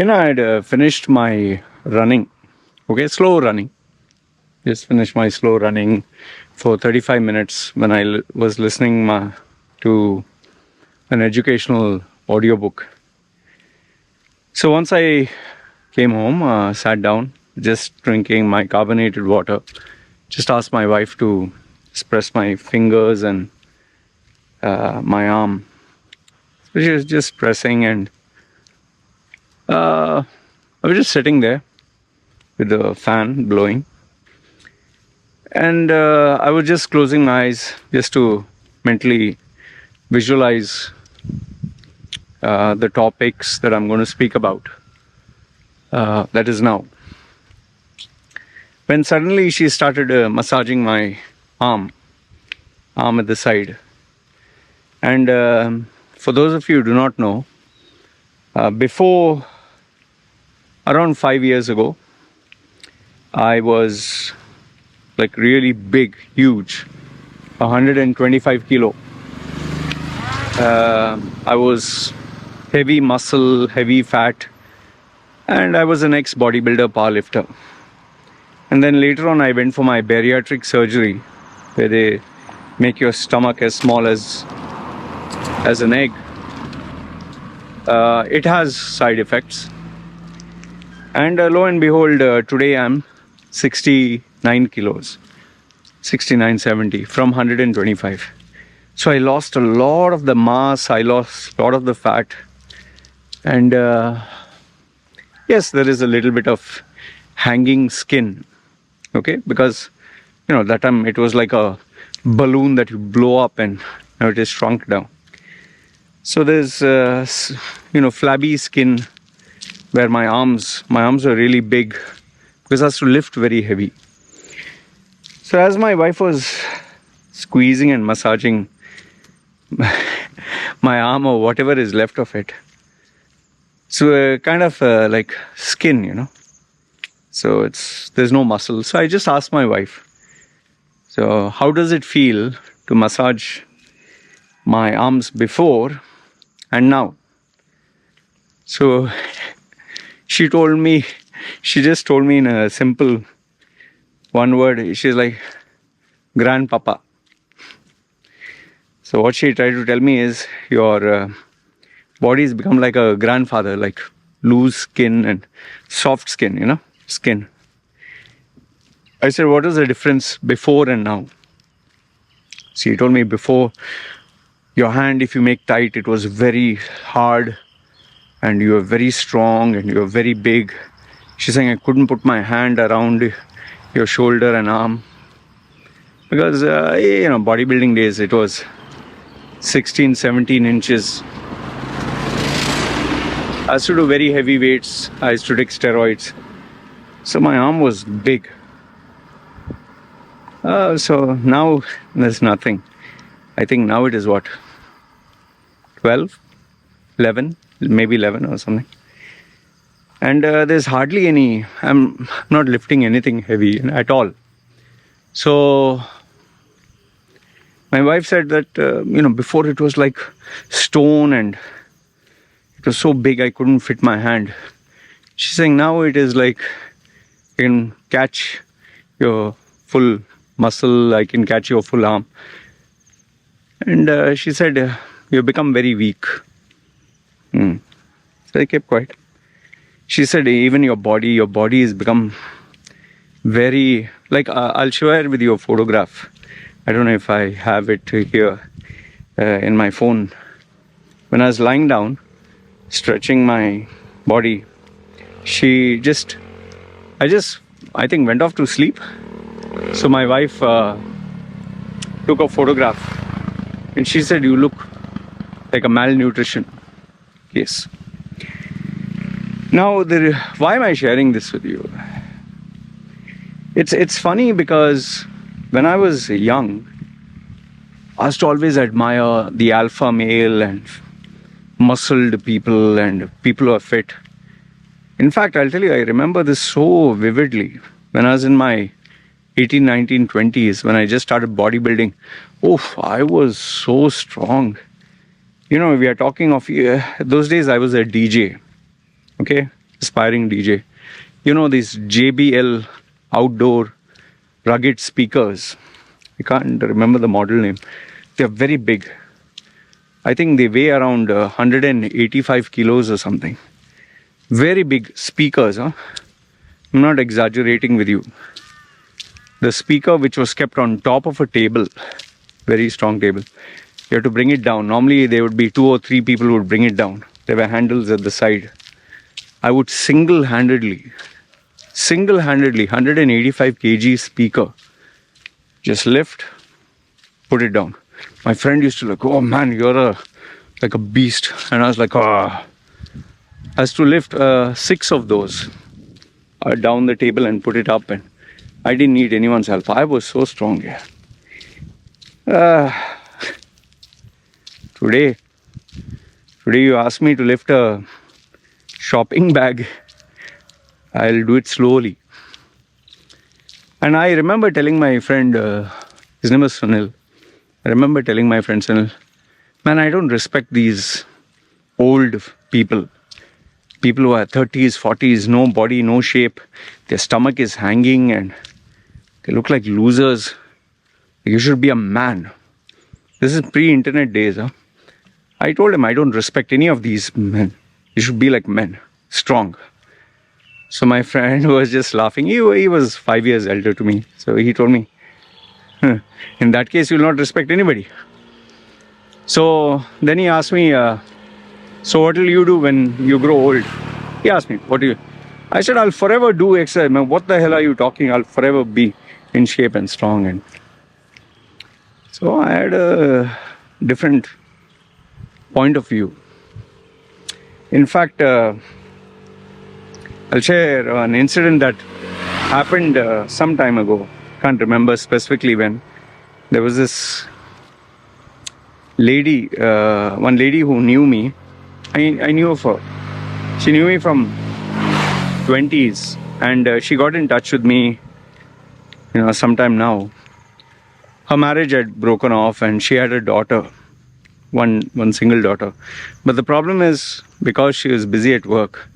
I'd finished my running. Okay, slow running. Just finished my slow running for 35 minutes when I was listening to an educational audiobook. So once I came home, sat down, just drinking my carbonated water, just asked my wife to press my fingers and my arm. So she was just pressing, and I was just sitting there with the fan blowing. And I was just closing my eyes just to mentally visualize the topics that I'm going to speak about. That is now. When suddenly she started massaging my arm at the side. And for those of you who do not know, before around 5 years ago, I was like really big, huge, 125 kilo. I was heavy muscle, heavy fat, and I was an ex-bodybuilder powerlifter. And then later on I went for my bariatric surgery, where they make your stomach as small as an egg. It has side effects. And lo and behold, today I'm 69 kilos, 69, 70 from 125. So I lost a lot of the mass, I lost a lot of the fat. And yes, there is a little bit of hanging skin, okay? Because, that time it was like a balloon that you blow up and now it is shrunk down. So there's, flabby skin where my arms are really big because I have to lift very heavy. So as my wife was squeezing and massaging my arm or whatever is left of it, so kind of like skin, so there's no muscle. So I just asked my wife, so how does it feel to massage my arms before and now? So she just told me in a simple one word. She's like, grandpapa. So what she tried to tell me is, your body's become like a grandfather, like loose skin and soft skin, skin. I said, what is the difference before and now? She told me, before, your hand, if you make tight, it was very hard and you were very strong and you were very big. She's saying I couldn't put my hand around your shoulder and arm because, bodybuilding days, it was 16, 17 inches. I used to do very heavy weights. I used to take steroids. So my arm was big. So now there's nothing. I think now it is what? 12, 11, maybe 11 or something. And there's hardly any, I'm not lifting anything heavy at all. So my wife said that, before it was like stone and it was so big I couldn't fit my hand. She's saying now it is like you can catch your full muscle, I can catch your full arm. And she said, you become very weak. So I kept quiet. She said, even your body has become very, like, I'll share with you a photograph. I don't know if I have it here in my phone. When I was lying down, stretching my body, I think went off to sleep. So my wife took a photograph and she said, you look like a malnutrition case. Now, why am I sharing this with you? It's funny because when I was young, I used to always admire the alpha male and muscled people and people who are fit. In fact, I'll tell you, I remember this so vividly. When I was in my 18, 19, 20s, when I just started bodybuilding, I was so strong. We are talking of, those days I was a DJ. Okay, aspiring DJ. You know these JBL outdoor rugged speakers. I can't remember the model name. They're very big. I think they weigh around 185 kilos or something. Very big speakers, huh? I'm not exaggerating with you. The speaker which was kept on top of a table, very strong table. You have to bring it down. Normally there would be 2 or 3 people who would bring it down. There were handles at the side. I would single-handedly, 185 kg speaker, just lift, put it down. My friend used to like, oh man, you're like a beast. And I was like, I has to lift 6 of those down the table and put it up, and I didn't need anyone's help. I was so strong. Today you ask me to lift a shopping bag, I'll do it slowly. And I remember telling my friend, his name was Sunil. I remember telling my friend Sunil, man, I don't respect these old people who are 30s, 40s, no body, no shape. Their stomach is hanging and they look like losers. You should be a man. This is pre-internet days, huh? I told him I don't respect any of these men. You should be like men, strong. So my friend was just laughing. He was 5 years elder to me. So he told me, in that case, you'll not respect anybody. So then he asked me, so what will you do when you grow old? He asked me, what do you? I said, I'll forever do exercise. Man, what the hell are you talking? I'll forever be in shape and strong. And so I had a different point of view. In fact, I'll share an incident that happened some time ago. Can't remember specifically when. There was this lady, one lady who knew me. I knew of her. She knew me from 20s, and she got in touch with me, sometime now. Her marriage had broken off, and she had a daughter, one single daughter. But the problem is, because she was busy at work,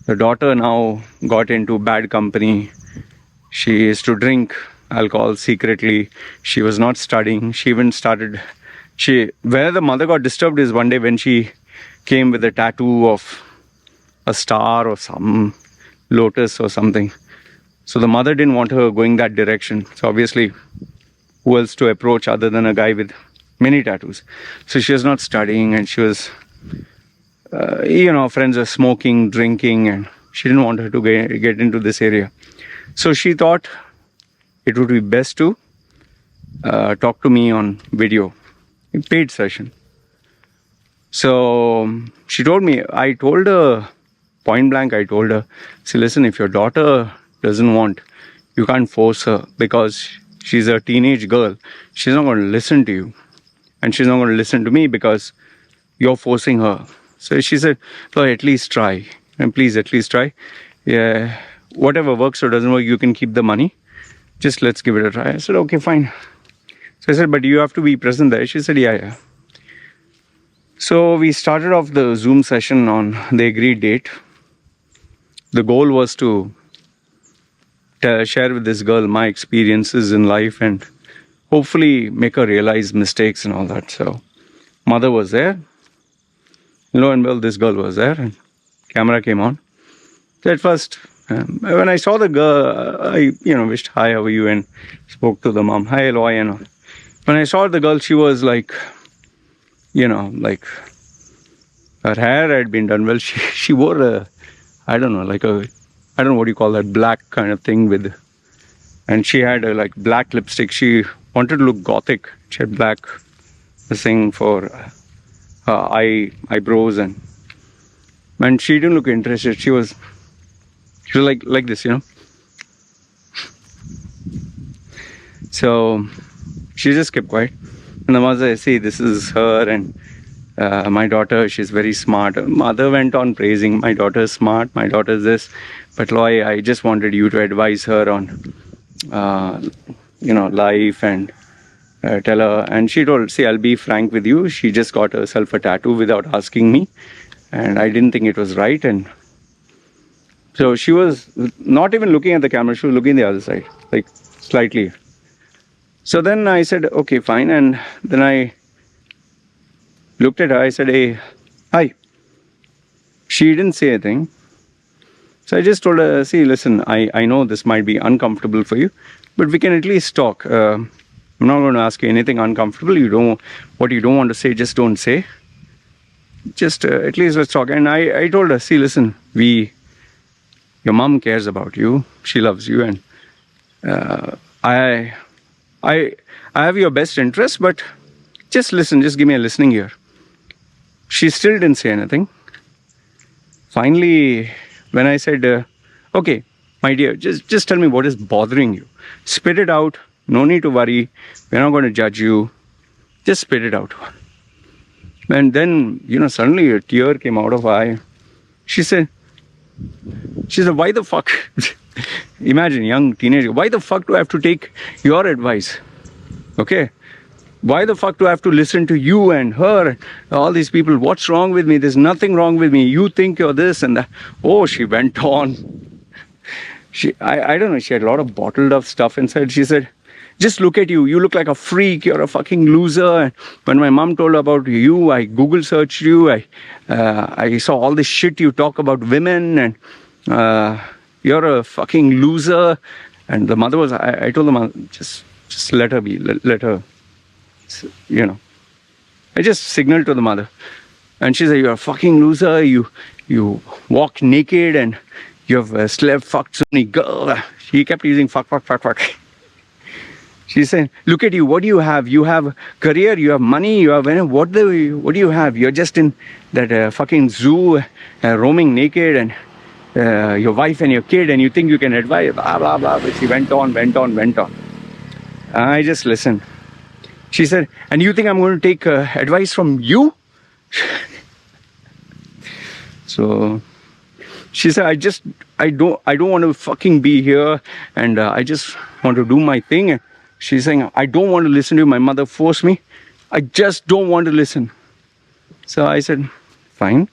the daughter now got into bad company. She used to drink alcohol secretly. She was not studying. She even started. Where the mother got disturbed is one day when she came with a tattoo of a star or some lotus or something. So the mother didn't want her going that direction. So obviously, who else to approach other than a guy with many tattoos? So she was not studying, and she was, friends were smoking, drinking, and she didn't want her to get into this area. So she thought it would be best to talk to me on video, a paid session. So she told me, I told her point blank, see, listen, if your daughter doesn't want, you can't force her, because she's a teenage girl. She's not going to listen to you. And she's not going to listen to me because you're forcing her. So she said, Loy, at least try. And please, at least try. Yeah, whatever works or doesn't work, you can keep the money. Just let's give it a try. I said, okay, fine. So I said, but you have to be present there. She said, yeah. So we started off the Zoom session on the agreed date. The goal was to share with this girl my experiences in life and hopefully make her realize mistakes and all that. So mother was there. Lo and behold, this girl was there, and camera came on. So at first, when I saw the girl, I wished, hi, how are you, and spoke to the mom, hi, Loy, and all. When I saw the girl, she was like, like her hair had been done well. She wore a, I don't know what you call that, black kind of thing with, and she had a like black lipstick. She wanted to look gothic. She had black thing for eyebrows, and she didn't look interested. She was like this, So she just kept quiet. And the mother, see, this is her, and my daughter, she's very smart. Mother went on praising, my daughter's smart, my daughter's this. But Loy, I just wanted you to advise her on, life, and tell her. And she told, see, I'll be frank with you. She just got herself a tattoo without asking me. And I didn't think it was right. And So she was not even looking at the camera, she was looking the other side, like slightly. So then I said, okay, fine. And then I looked at her, I said, hey, hi. She didn't say anything. So I just told her, see, listen, I know this might be uncomfortable for you, but we can at least talk. I'm not going to ask you anything uncomfortable. What you don't want to say, just don't say. Just at least let's talk. And I told her, see, listen, your mom cares about you. She loves you. And I have your best interest, but just listen, just give me a listening ear. She still didn't say anything. Finally, when I said, okay, my dear, just tell me what is bothering you. Spit it out. No need to worry. We're not going to judge you. Just spit it out. And then, suddenly a tear came out of her eye. She said, why the fuck? Imagine, young teenager. Why the fuck do I have to take your advice? Okay? Why the fuck do I have to listen to you and her and all these people? What's wrong with me? There's nothing wrong with me. You think you're this and that. Oh, she went on. I don't know, she had a lot of bottled up stuff inside. She said, just look at you. You look like a freak. You're a fucking loser. And when my mom told about you, I Google searched you. I saw all this shit you talk about women and you're a fucking loser. And the mother was, I told the mother, just let her be. Let her. I just signaled to the mother, and she said, you're a fucking loser, you walk naked and you have slept, fucked so many girls. She kept using fuck. She said, look at you, what do you have? You have career, you have money, you have, what do you have? You're just in that fucking zoo, roaming naked, and your wife and your kid, and you think you can advise, blah, blah, blah. But she went on. I just listened. She said, and you think I'm going to take advice from you? So she said, I don't want to fucking be here, and I just want to do my thing. And she's saying, I don't want to listen to you. My mother forced me. I just don't want to listen. So I said, fine.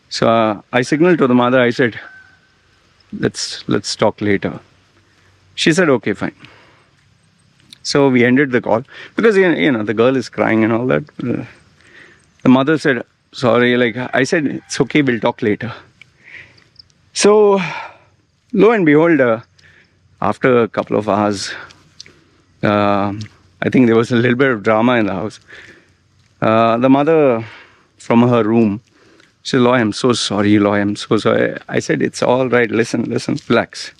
So I signaled to the mother. I said, let's talk later. She said, okay, fine. So we ended the call because, the girl is crying and all that. The mother said, sorry, I said, it's okay, we'll talk later. So, lo and behold, after a couple of hours, I think there was a little bit of drama in the house. The mother, from her room, she said, Loy, I'm so sorry, Loy, I'm so sorry. I said, it's all right, listen, relax.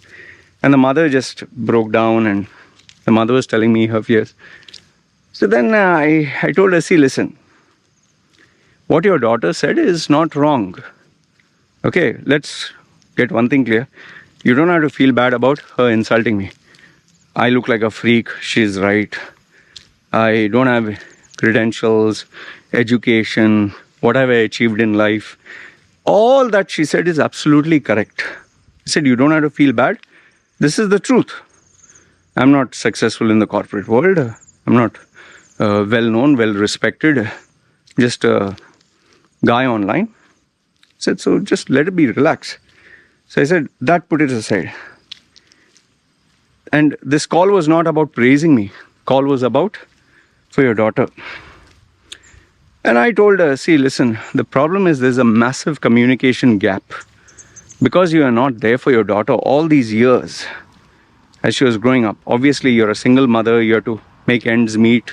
And the mother just broke down, and the mother was telling me her fears. So then I told her, see, listen, what your daughter said is not wrong. Okay, let's get one thing clear. You don't have to feel bad about her insulting me. I look like a freak, she's right. I don't have credentials, education, what have I achieved in life. All that she said is absolutely correct. She said, you don't have to feel bad. This is the truth. I'm not successful in the corporate world. I'm not well-known, well-respected. Just a guy online. I said, so just let it be, relax. So I said, that put it aside. And this call was not about praising me. Call was about for your daughter. And I told her, see, listen, the problem is there's a massive communication gap. Because you are not there for your daughter all these years, as she was growing up. Obviously, you're a single mother, you have to make ends meet,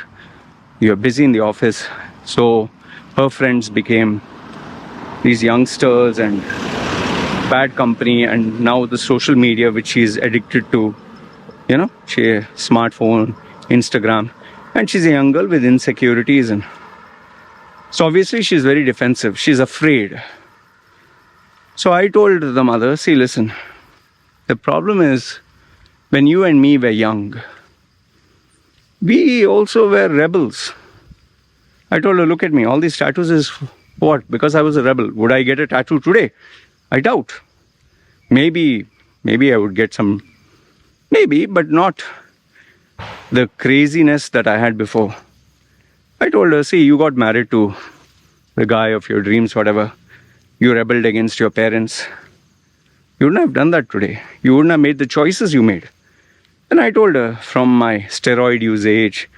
you're busy in the office. So her friends became these youngsters and bad company, and now the social media which she's addicted to, she smartphone, Instagram, and she's a young girl with insecurities, and so obviously she's very defensive, she's afraid. So I told the mother, see, listen, the problem is, when you and me were young, we also were rebels. I told her, look at me, all these tattoos is what? Because I was a rebel. Would I get a tattoo today? I doubt. Maybe I would get some, but not the craziness that I had before. I told her, see, you got married to the guy of your dreams, whatever. You rebelled against your parents. You wouldn't have done that today. You wouldn't have made the choices you made. And I told her, from my steroid usage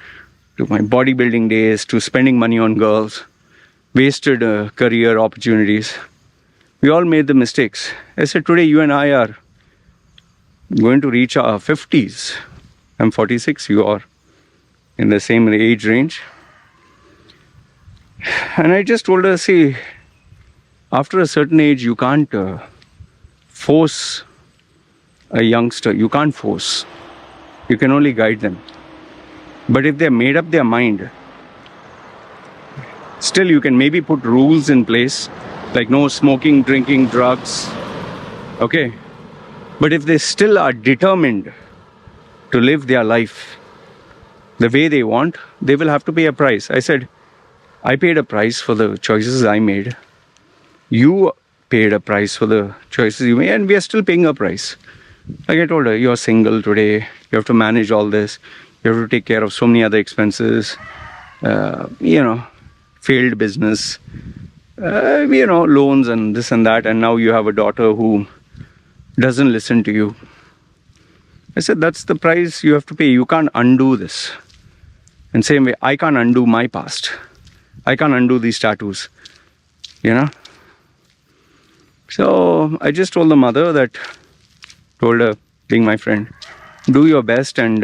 to my bodybuilding days to spending money on girls, wasted career opportunities, we all made the mistakes. I said, today you and I are going to reach our 50s. I'm 46, you are in the same age range. And I just told her, see, after a certain age, you can't force a youngster. You can't force. You can only guide them. But if they've made up their mind, still you can maybe put rules in place, like no smoking, drinking, drugs. Okay? But if they still are determined to live their life the way they want, they will have to pay a price. I said, I paid a price for the choices I made. You paid a price for the choices you made, and we are still paying a price. Like I told her, you're single today, you have to manage all this, you have to take care of so many other expenses, failed business, loans and this and that, and now you have a daughter who doesn't listen to you. I said, that's the price you have to pay. You can't undo this. And same way, I can't undo my past. I can't undo these tattoos, So I just told the mother told her, being my friend, do your best. And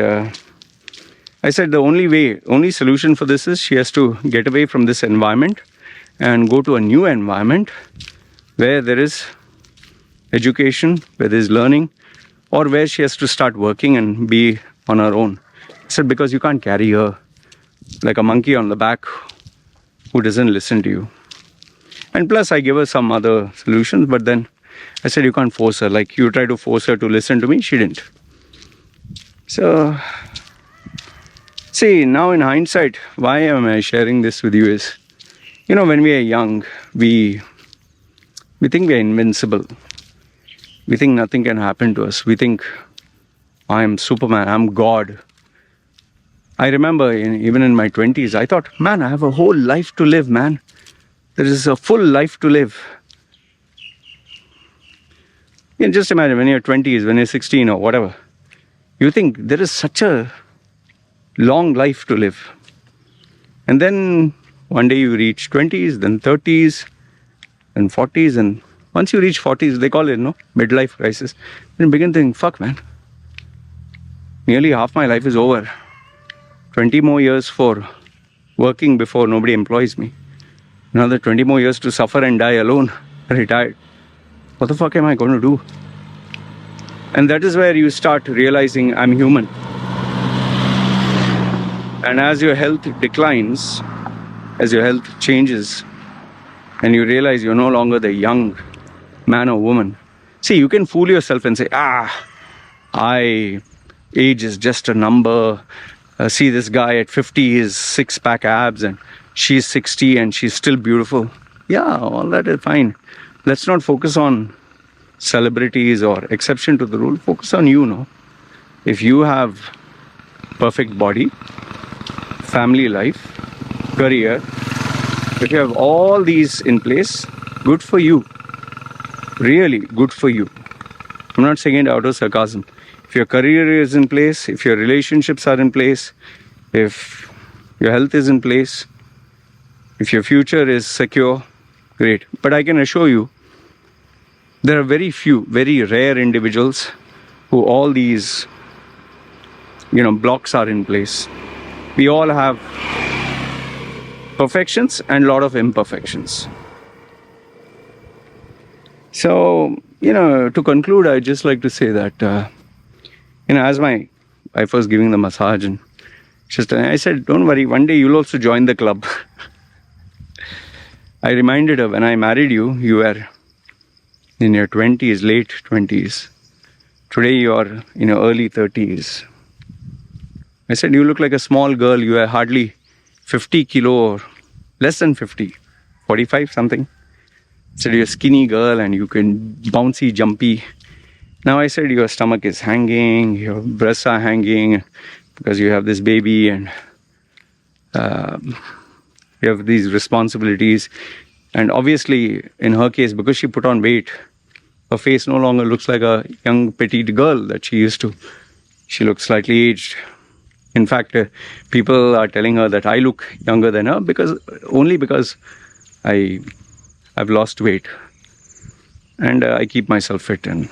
I said the only solution for this is she has to get away from this environment and go to a new environment where there is education, where there is learning, or where she has to start working and be on her own. I said, because you can't carry her like a monkey on the back who doesn't listen to you. And plus, I gave her some other solutions, but then I said, you can't force her. Like you try to force her to listen to me, she didn't. So, see, now in hindsight, why am I sharing this with you is, when we are young, we think we are invincible. We think nothing can happen to us. We think, I am Superman, I'm God. I remember even in my 20s, I thought, man, I have a whole life to live, man. There is a full life to live. You can just imagine when you're 20s, when you're 16 or whatever, you think there is such a long life to live. And then one day you reach 20s, then 30s, then 40s, and once you reach 40s, they call it, midlife crisis. Then you begin to think, fuck, man. Nearly half my life is over. 20 more years for working before nobody employs me. Another 20 more years to suffer and die alone, retired. What the fuck am I going to do? And that is where you start realizing I'm human. And as your health declines, as your health changes, and you realize you're no longer the young man or woman. See, you can fool yourself and say, age is just a number. See this guy at 50 is six-pack abs and she's 60 and she's still beautiful. Yeah, all that is fine. Let's not focus on celebrities or exception to the rule. Focus on you, If you have perfect body, family life, career, if you have all these in place, good for you. Really good for you. I'm not saying it out of sarcasm. If your career is in place, if your relationships are in place, if your health is in place, if your future is secure, great. But I can assure you, there are very few, very rare individuals who all these, blocks are in place. We all have perfections and a lot of imperfections. So, to conclude, I'd just like to say that, as my wife was giving the massage, and I said, don't worry, one day you'll also join the club. I reminded her, when I married you, you were in your 20s, late 20s. Today you are in your early 30s. I said, you look like a small girl. You are hardly 50 kilo or less than 50, 45 something. I said, you're a skinny girl and you can bouncy, jumpy. Now I said, your stomach is hanging, your breasts are hanging because you have this baby and you have these responsibilities. And obviously, in her case, because she put on weight Her face no longer looks like a young, petite girl that she used to. She looks slightly aged. In fact, people are telling her that I look younger than her only because I've lost weight. And I keep myself fit, and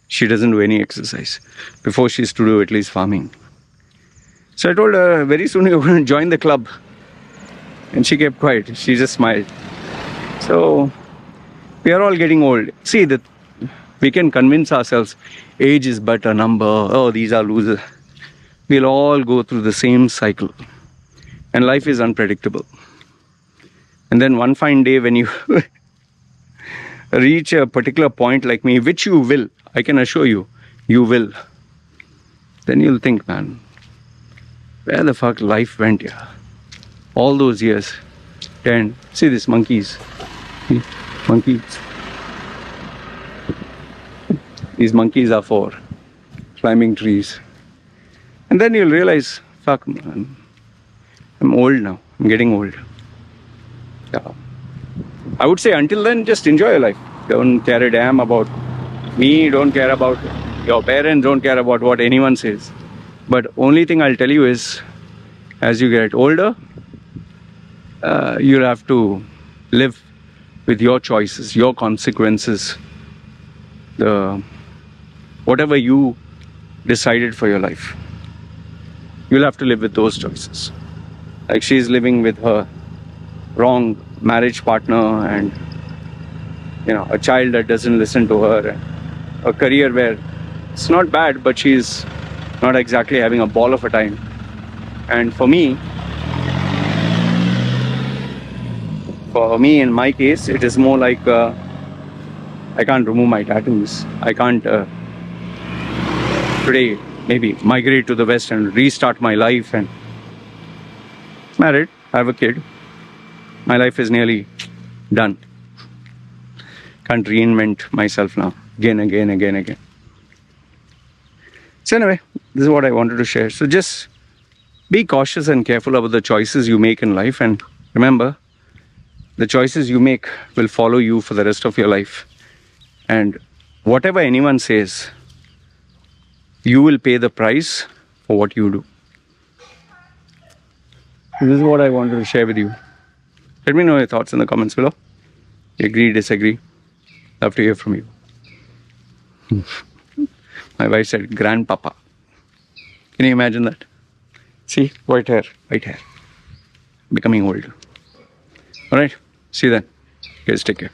she doesn't do any exercise. Before, she used to do at least farming. So I told her, very soon you're going to join the club. And she kept quiet. She just smiled. So we are all getting old. See, that we can convince ourselves age is but a number. Oh, these are losers. We'll all go through the same cycle. And life is unpredictable. And then one fine day when you reach a particular point like me, which you will, I can assure you, you will. Then you'll think, man, where the fuck life went here? All those years. 10. See these monkeys. Monkeys. These monkeys are for climbing trees. And then you'll realize, fuck man, I'm old now. I'm getting old. Yeah. I would say until then, just enjoy your life. Don't care a damn about me. Don't care about your parents. Don't care about what anyone says. But only thing I'll tell you is, as you get older, you'll have to live with your choices, your consequences, whatever you decided for your life. You'll have to live with those choices. Like she's living with her wrong marriage partner, and a child that doesn't listen to her, and a career where it's not bad, but she's not exactly having a ball of a time. And for me, in my case, it is more like I can't remove my tattoos. I can't today maybe migrate to the West and restart my life. And married, I have a kid. My life is nearly done. Can't reinvent myself now. Again. So anyway, this is what I wanted to share. So just be cautious and careful about the choices you make in life. And remember, the choices you make will follow you for the rest of your life. And whatever anyone says, you will pay the price for what you do. This is what I wanted to share with you. Let me know your thoughts in the comments below. Agree, disagree. Love to hear from you. My wife said, grandpapa. Can you imagine that? See, white hair. Becoming old. Alright, see you then. Guys, take care.